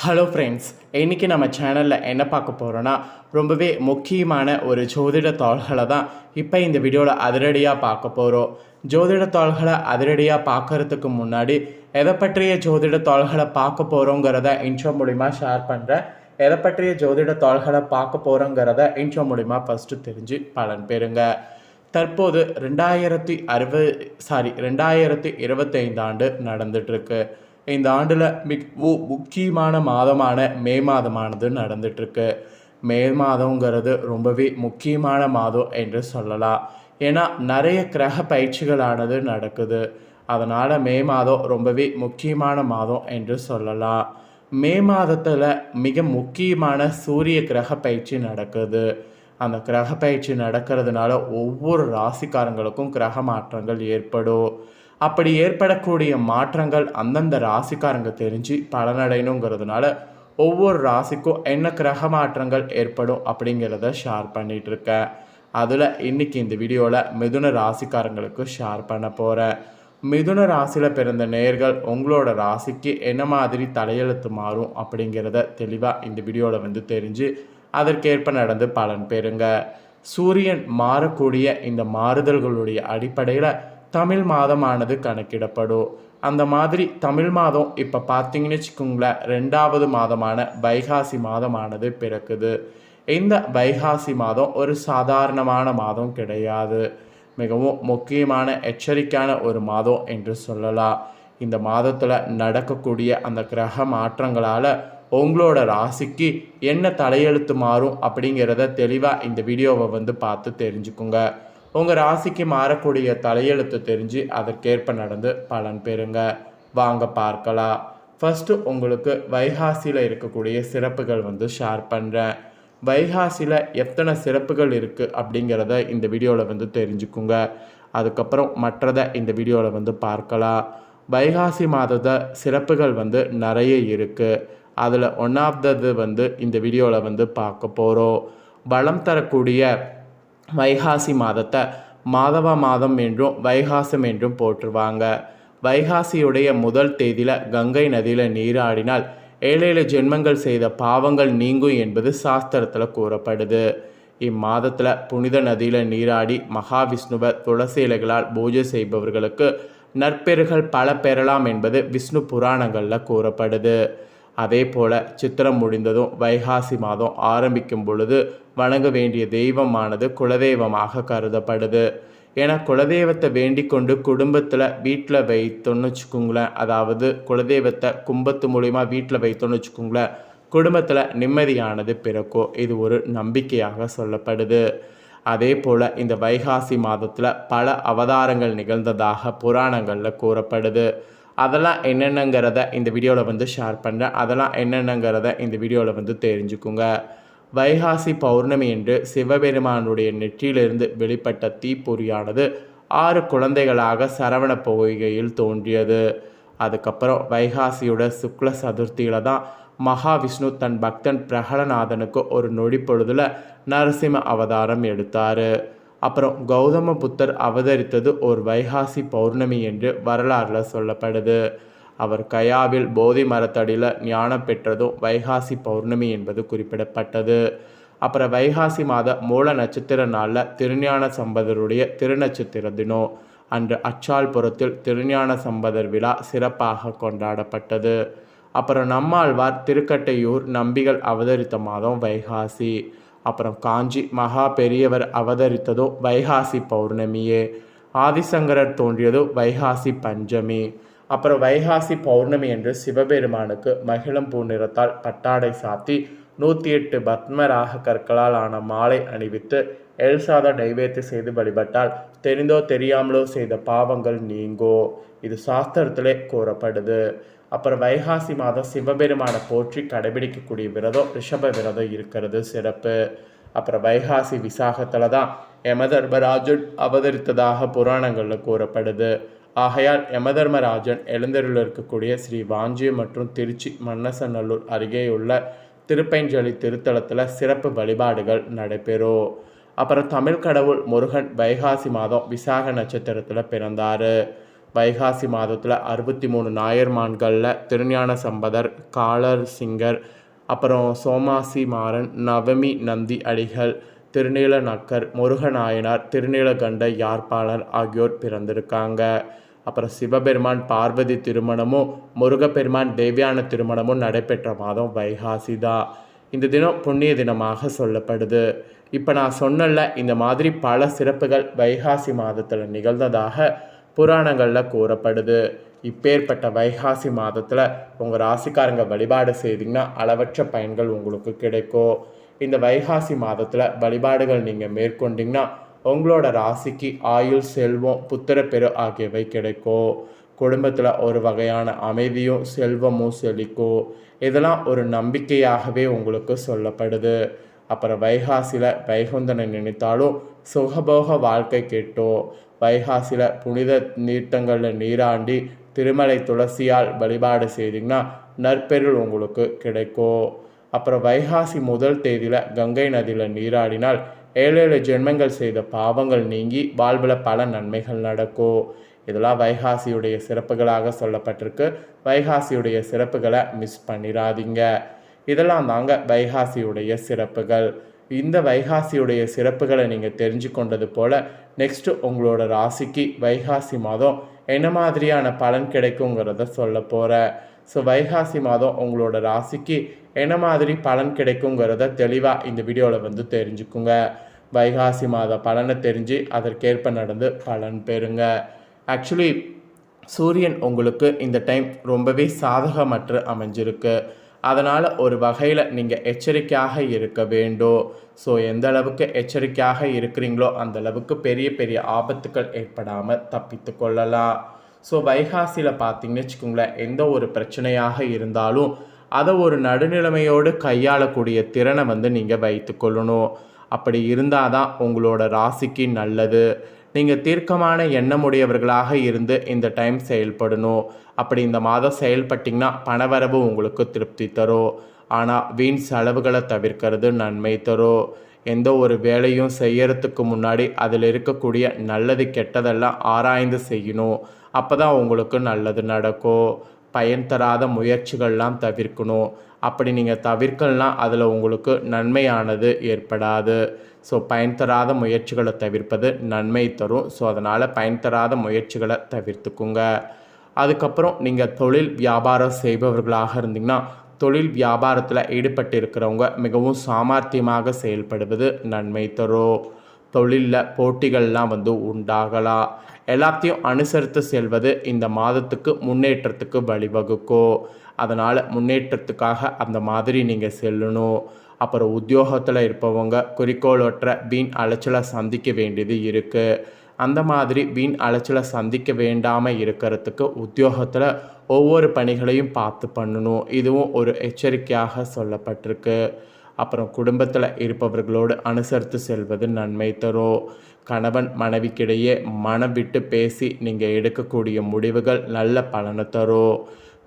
Hello friends, இன்றைக்கி நம்ம சேனலில் என்ன பார்க்க போகிறோன்னா ரொம்பவே முக்கியமான ஒரு ஜோதிட தாள்களை தான் இப்போ இந்த வீடியோவில் அதிரடியாக பார்க்க போகிறோம். ஜோதிட தாள்களை அதிரடியாக பார்க்குறதுக்கு முன்னாடி எதை பற்றிய ஜோதிட தாள்களை பார்க்க போகிறோங்கிறத இன்ட்ரோ மூலிமா ஷேர் பண்ணுறேன். எதை பற்றிய ஜோதிட தாள்களை பார்க்க போகிறோங்கிறத இன்ட்ரோ மூலிமா ஃபஸ்ட்டு தெரிஞ்சு பலன் பெறுங்க. தற்போது 2025 ஆண்டு நடந்துகிட்ருக்கு. இந்த ஆண்டில் முக்கியமான மாதமான மே மாதமானது நடந்துகிட்ருக்கு. மே மாதங்கிறது ரொம்பவே முக்கியமான மாதம் என்று சொல்லலாம். ஏன்னா நிறைய கிரக பயிற்சிகளானது நடக்குது. அதனால் மே மாதம் ரொம்பவே முக்கியமான மாதம் என்று சொல்லலாம். மே மாதத்தில் மிக முக்கியமான சூரிய கிரக பயிற்சி நடக்குது. அந்த கிரக பயிற்சி நடக்கிறதுனால ஒவ்வொரு ராசிக்காரங்களுக்கும் கிரக மாற்றங்கள் ஏற்படும். அப்படி ஏற்படக்கூடிய மாற்றங்கள் அந்தந்த ராசிக்காரங்க தெரிஞ்சு பலனடையணுங்கிறதுனால ஒவ்வொரு ராசிக்கும் என்ன கிரக மாற்றங்கள் ஏற்படும் அப்படிங்கிறத ஷேர் பண்ணிகிட்ருக்கேன். அதில் இன்றைக்கி இந்த வீடியோவில் மிதுன ராசிக்காரங்களுக்கு ஷேர் பண்ண போகிறேன். மிதுன ராசியில் பிறந்த நேயர்கள் உங்களோட ராசிக்கு என்ன மாதிரி தலையெழுத்து மாறும் அப்படிங்கிறத தெளிவாக இந்த வீடியோவில் தெரிஞ்சு அதற்கேற்ப நடந்து பலன் பெறுங்க. சூரியன் மாறக்கூடிய இந்த மாறுதல்களுடைய அடிப்படையில் தமிழ் மாதமானது கணக்கிடப்படும். அந்த மாதிரி தமிழ் மாதம் இப்போ பார்த்தீங்கன்னு வச்சுக்கோங்களேன், 2வது மாதமான வைகாசி மாதமானது பிறக்குது. இந்த வைகாசி மாதம் ஒரு சாதாரணமான மாதம் கிடையாது. மிகவும் முக்கியமான எச்சரிக்கையான ஒரு மாதம் என்று சொல்லலாம். இந்த மாதத்தில் நடக்கக்கூடிய அந்த கிரக மாற்றங்களால் உங்களோட ராசிக்கு என்ன தலையெழுத்து மாறும் அப்படிங்கிறத தெளிவாக இந்த வீடியோவை பார்த்து தெரிஞ்சுக்குங்க. உங்கள் ராசிக்கு மாறக்கூடிய தலையெழுத்து தெரிஞ்சு அதற்கேற்ப நடந்து பலன் பெறுங்க. வாங்க பார்க்கலாம். ஃபஸ்ட்டு உங்களுக்கு வைகாசியில் இருக்கக்கூடிய சிறப்புகள் ஷேர் பண்ணுறேன். வைகாசியில் எத்தனை சிறப்புகள் இருக்குது அப்படிங்கிறத இந்த வீடியோவில் தெரிஞ்சுக்குங்க. அதுக்கப்புறம் மற்றதை இந்த வீடியோவில் பார்க்கலாம். வைகாசி மாதத சிறப்புகள் நிறைய இருக்குது. அதில் ஒன்றாவது இந்த வீடியோவில் பார்க்க போகிறோம். வளம் தரக்கூடிய வைகாசி மாதத்தை மாதவ மாதம் என்றும் வைகாசம் என்றும் போற்றுவாங்க. வைகாசியுடைய முதல் தேதியில் கங்கை நதியில் நீராடினால் 7 ஜென்மங்கள் செய்த பாவங்கள் நீங்கும் என்பது சாஸ்திரத்தில் கூறப்படுது. இம்மாதத்தில் புனித நதியில் நீராடி மகாவிஷ்ணுவை துளசி இலைகளால் பூஜை செய்பவர்களுக்கு நற்பெறுகள் பல பெறலாம் என்பது விஷ்ணு புராணங்களில் கூறப்படுது. அதே போல் சித்திரம் முடிந்ததும் வைகாசி மாதம் ஆரம்பிக்கும் பொழுது வணங்க வேண்டிய தெய்வமானது குலதெய்வமாக கருதப்படுது. ஏன்னா குலதெய்வத்தை வேண்டிக் கொண்டு குடும்பத்தில் வீட்டில் வைத்தோன்னு வச்சுக்கோங்களேன், அதாவது குலதெய்வத்தை கும்பத்து மூலிமா வீட்டில் வைத்தோன்னு வச்சுக்கோங்களேன், குடும்பத்தில் நிம்மதியானது பிறக்கும். இது ஒரு நம்பிக்கையாக சொல்லப்படுது. அதே போல் இந்த வைகாசி மாதத்தில் பல அவதாரங்கள் நிகழ்ந்ததாக புராணங்களில் கூறப்படுது. அதெல்லாம் என்னென்னங்கிறத இந்த வீடியோவில் ஷேர் பண்ணுறேன். அதெல்லாம் என்னென்னங்கிறத இந்த வீடியோவில் தெரிஞ்சுக்குங்க. வைகாசி பௌர்ணமி என்று சிவபெருமானுடைய நெற்றியிலிருந்து வெளிப்பட்ட தீப்பொறியானது 6 குழந்தைகளாக சரவண பொய்கையில் தோன்றியது. அதுக்கப்புறம் வைகாசியோட சுக்ல சதுர்த்தியில் தான் மகாவிஷ்ணு தன் பக்தன் பிரகலநாதனுக்கு ஒரு நொடி பொழுதில் நரசிம்ம அவதாரம் எடுத்தார். அப்புறம் கௌதம புத்தர் அவதரித்தது ஒரு வைகாசி பௌர்ணமி என்று வரலாறில் சொல்லப்படுது. அவர் கயாவில் போதி மரத்தடியில் ஞானம் பெற்றதும் வைகாசி பௌர்ணமி என்பது குறிப்பிடப்பட்டது. அப்புறம் வைகாசி மாத மூல நட்சத்திர நாளில் திருஞான சம்பந்தருடைய திருநட்சத்திர தினம் அன்று அச்சால்புரத்தில் திருஞான சம்பந்தர் விழா சிறப்பாக கொண்டாடப்பட்டது. அப்புறம் நம்மாழ்வார் திருக்கட்டையூர் நம்பிகள் அவதரித்த மாதம் வைகாசி. அப்புறம் காஞ்சி மகா பெரியவர் அவதரித்ததும் வைகாசி பௌர்ணமியே. ஆதிசங்கரர் தோன்றியதும் வைகாசி பஞ்சமி. அப்புறம் வைகாசி பௌர்ணமி என்று சிவபெருமானுக்கு மகிழம் பூ நிறத்தால் பட்டாடை சாத்தி 108 பத்மராக கற்களால் ஆன மாலை அணிவித்து எல்சாத நைவேத்தியம் செய்து வழிபட்டால் தெரிந்தோ தெரியாமலோ செய்த பாவங்கள் நீங்கோ. இது சாஸ்திரத்திலே கூறப்படுது. அப்புறம் வைகாசி மாதம் சிவபெருமானை போற்றி கடைபிடிக்கக்கூடிய விரதம் ரிஷப விரதம் இருக்கிறது சிறப்பு. அப்புறம் வைகாசி விசாகத்தில் தான் யமதர்மராஜன் அவதரித்ததாக புராணங்களில் கூறப்படுது. ஆகையால் யமதர்மராஜன் எழுந்தருள் இருக்கக்கூடிய ஸ்ரீ வாஞ்சி மற்றும் திருச்சி மன்னசநல்லூர் அருகேயுள்ள திருப்பைஞ்சலி திருத்தலத்தில் சிறப்பு வழிபாடுகள் நடைபெறும். அப்புறம் தமிழ் கடவுள் முருகன் வைகாசி மாதம் விசாக நட்சத்திரத்தில் பிறந்தார். வைகாசி மாதத்தில் 63 நாயர்மான்களில் திருஞான சம்பந்தர், காலர் சிங்கர், அப்புறம் சோமாசி மாறன், நவமி நந்தி அடிகள், திருநீல நக்கர், முருகநாயனார், திருநீலகண்ட யாழ்ப்பாணர் ஆகியோர் பிறந்திருக்காங்க. அப்புறம் சிவபெருமான் பார்வதி திருமணமும் முருகப்பெருமான் தேவியான திருமணமும் நடைபெற்ற மாதம் வைகாசி தான். இந்த தினம் புண்ணிய தினமாக சொல்லப்படுது. இப்போ நான் சொன்னல இந்த மாதிரி பல சிறப்புகள் வைகாசி மாதத்தில் நிகழ்ந்ததாக புராணங்களில் கூறப்படுது. இப்பேற்பட்ட வைகாசி மாதத்தில் உங்கள் ராசிக்காரங்க வழிபாடு செய்திங்கன்னா அளவற்ற பயன்கள் உங்களுக்கு கிடைக்கும். இந்த வைகாசி மாதத்தில் வழிபாடுகள் நீங்கள் மேற்கொண்டிங்கன்னா உங்களோட ராசிக்கு ஆயுள், செல்வம், புத்திரப்பெரு ஆகியவை கிடைக்கும். குடும்பத்தில் ஒரு வகையான அமைதியும் செல்வமும் செழிக்கும். இதெல்லாம் ஒரு நம்பிக்கையாகவே உங்களுக்கு சொல்லப்படுது. அப்புறம் வைகாசியில் வைகுந்தனை நினைத்தாலும் சுகபோக வாழ்க்கை கேட்டோம். வைகாசியில் புனித நீர்த்தங்களில் நீராண்டி திருமலை துளசியால் வழிபாடு செய்திங்கன்னா நற்பெருள் உங்களுக்கு கிடைக்கும். அப்புறம் வைகாசி முதல் தேதியில் கங்கை நதியில் நீராடினால் 7 ஜென்மங்கள் செய்த பாவங்கள் நீங்கி வாழ்வில் பல நன்மைகள் நடக்கும். இதெல்லாம் வைகாசியுடைய சிறப்புகளாக சொல்லப்பட்டிருக்கு. வைகாசியுடைய சிறப்புகளை மிஸ் பண்ணிடாதீங்க. இதெல்லாம் தாங்க வைகாசியுடைய சிறப்புகள். இந்த வைகாசியுடைய சிறப்புகளை நீங்கள் தெரிஞ்சு கொண்டது போல் நெக்ஸ்ட்டு உங்களோட ராசிக்கு வைகாசி மாதம் என்ன மாதிரியான பலன் கிடைக்குங்கிறத சொல்ல போகிறேன். ஸோ வைகாசி மாதம் உங்களோட ராசிக்கு என்ன மாதிரி பலன் கிடைக்குங்கிறத தெளிவாக இந்த வீடியோவில் தெரிஞ்சுக்குங்க. வைகாசி மாத பலனை தெரிஞ்சு அதற்கேற்ப நடந்து பலன் பெறுங்க. ஆக்சுவலி சூரியன் உங்களுக்கு இந்த டைம் ரொம்பவே சாதகமற்று அமைஞ்சிருக்கு. அதனால் ஒரு வகையில் நீங்கள் எச்சரிக்கையாக இருக்க வேண்டும். ஸோ எந்த அளவுக்கு எச்சரிக்கையாக இருக்கிறீங்களோ அந்த அளவுக்கு பெரிய பெரிய ஆபத்துக்கள் ஏற்படாமல் தப்பித்து கொள்ளலாம். ஸோ வைகாசியில் பார்த்தீங்கன்னு வச்சுக்கோங்களேன், எந்த ஒரு பிரச்சனையாக இருந்தாலும் அதை ஒரு நடுநிலைமையோடு கையாளக்கூடிய திறனை நீங்கள் வைத்து கொள்ளணும். அப்படி இருந்தால் தான் உங்களோட ராசிக்கு நல்லது. நீங்கள் தீர்க்கமான எண்ணமுடையவர்களாக இருந்து இந்த டைம் செயல்படணும். அப்படி இந்த மாதம் செயல்பட்டிங்கன்னா பணவரவு உங்களுக்கு திருப்தி தரும். ஆனால் வீண் செலவுகளை தவிர்க்கிறது நன்மை தரும். எந்த ஒரு வேலையும் செய்யறதுக்கு முன்னாடி அதில் இருக்கக்கூடிய நல்லது கெட்டதெல்லாம் ஆராய்ந்து செய்யணும். அப்போ தான் உங்களுக்கு நல்லது நடக்கும். பயன் தராத முயற்சிகள்லாம் தவிர்க்கணும். அப்படி நீங்கள் தவிர்க்கலாம் அதில் உங்களுக்கு நன்மையானது ஏற்படாது. ஸோ பயன் தராத முயற்சிகளை தவிர்ப்பது நன்மை தரும். ஸோ அதனால் பயன் தராத முயற்சிகளை தவிர்த்துக்குங்க. அதுக்கப்புறம் நீங்கள் தொழில் வியாபாரம் செய்பவர்களாக இருந்தீங்கன்னா தொழில் வியாபாரத்தில் ஈடுபட்டு இருக்கிறவங்க மிகவும் சாமர்த்தியமாக செயல்படுவது நன்மை தரும். தொழிலில் போட்டிகள்லாம் உண்டாகலாம். எல்லாத்தையும் அனுசரித்து செல்வது இந்த மாதத்துக்கு முன்னேற்றத்துக்கு வழிவகுக்கும். அதனால் முன்னேற்றத்துக்காக அந்த மாதிரி நீங்கள் செல்லணும். அப்புறம் உத்தியோகத்தில் இருப்பவங்க குறிக்கோளற்ற வீண் அலைச்சலை சந்திக்க வேண்டியது இருக்குது. அந்த மாதிரி வீண் அலைச்சலை சந்திக்க வேண்டாமல் இருக்கிறதுக்கு உத்தியோகத்தில் ஒவ்வொரு பணிகளையும் பார்த்து பண்ணணும். இதுவும் ஒரு எச்சரிக்கையாக சொல்லப்பட்டிருக்கு. அப்புறம் குடும்பத்தில் இருப்பவர்களோடு அனுசரித்து செல்வது நன்மை தரும். கணவன் மனைவிக்கிடையே மனம் விட்டு பேசி நீங்கள் எடுக்கக்கூடிய முடிவுகள் நல்ல பலனை தரும்.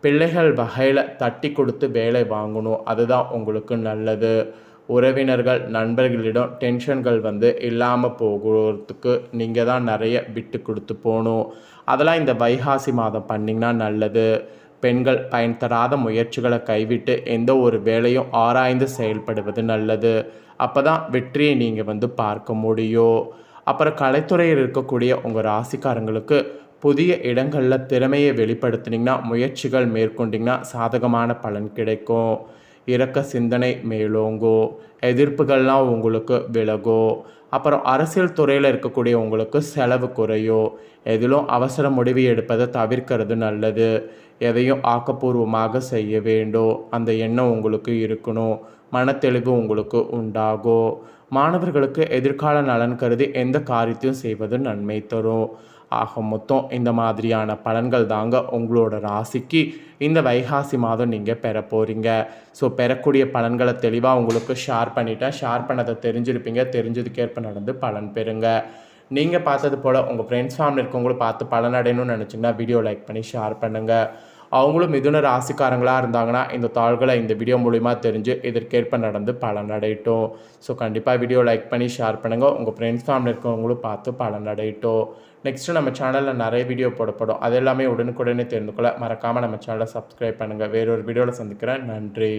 பிள்ளைகள் வகையில் தட்டி கொடுத்து வேலை வாங்கணும். அதுதான் உங்களுக்கு நல்லது. உறவினர்கள் நண்பர்களிடம் டென்ஷன்கள் இல்லாமல் போகிறதுக்கு நீங்கள் தான் நிறைய விட்டு கொடுத்து போகணும். அதெல்லாம் இந்த வைகாசி மாதம் பண்ணிங்கன்னா நல்லது. பெண்கள் பயன் தராத முயற்சிகளை கைவிட்டு எந்த ஒரு வேலையும் ஆராய்ந்து செயல்படுவது நல்லது. அப்போ தான் வெற்றியை நீங்கள் பார்க்க முடியும். அப்புறம் கலைத்துறையில் இருக்கக்கூடிய உங்கள் ராசிக்காரங்களுக்கு புதிய இடங்களில் திறமையை வெளிப்படுத்தினீங்கன்னா முயற்சிகள் மேற்கொண்டிங்கன்னா சாதகமான பலன் கிடைக்கும். இரக்க சிந்தனை மேலோங்கும். எதிர்ப்புகள்லாம் உங்களுக்கு விலகும். அப்புறம் அரசியல் துறையில் இருக்கக்கூடிய உங்களுக்கு செலவு குறையும். எதிலும் அவசர முடிவு எடுப்பதை தவிர்க்கிறது நல்லது. எதையும் ஆக்கப்பூர்வமாக செய்ய வேண்டும் அந்த எண்ணம் உங்களுக்கு இருக்கணும். மனத்தெளிவு உங்களுக்கு உண்டாகும். மாணவர்களுக்கு எதிர்கால நலன் கருதி எந்த காரியத்தையும் செய்வது நன்மை தரும். ஆக மொத்தம் இந்த மாதிரியான பலன்கள் தாங்க உங்களோட ராசிக்கு இந்த வைகாசி மாதம் நீங்கள் பெற போகிறீங்க. ஸோ பெறக்கூடிய பலன்களை தெளிவாக உங்களுக்கு ஷேர் பண்ணிட்டேன். ஷேர் பண்ணதை தெரிஞ்சிருப்பீங்க. தெரிஞ்சதுக்கேற்ப நடந்து பலன் பெறுங்க. நீங்கள் பார்த்தது போல் உங்கள் ஃப்ரெண்ட்ஸ் ஃபேமிலி இருக்கவங்களும் பார்த்து பலனடையணும்னு நினச்சிங்கன்னா வீடியோ லைக் பண்ணி ஷேர் பண்ணுங்கள். அவங்களும் மிதுன ராசிக்காரங்களாக இருந்தாங்கன்னா இந்த தாள்களை இந்த வீடியோ மூலிமா தெரிஞ்சு இதற்கேற்ப நடந்து பலனடையட்டும். ஸோ கண்டிப்பாக வீடியோ லைக் பண்ணி ஷேர் பண்ணுங்கள். உங்கள் ஃப்ரெண்ட்ஸ் ஃபேமிலி இருக்கவங்களும் பார்த்து பலனடையட்டும். நெக்ஸ்ட்டு நம்ம சேனலில் நிறைய வீடியோ போடப்படும். அது எல்லாமே உடனுக்குடனே தெரிந்து கொள்ள மறக்காமல் நம்ம சேனலை சப்ஸ்கிரைப் பண்ணுங்கள். வேறொரு வீடியோவில் சந்திக்கிறேன். நன்றி.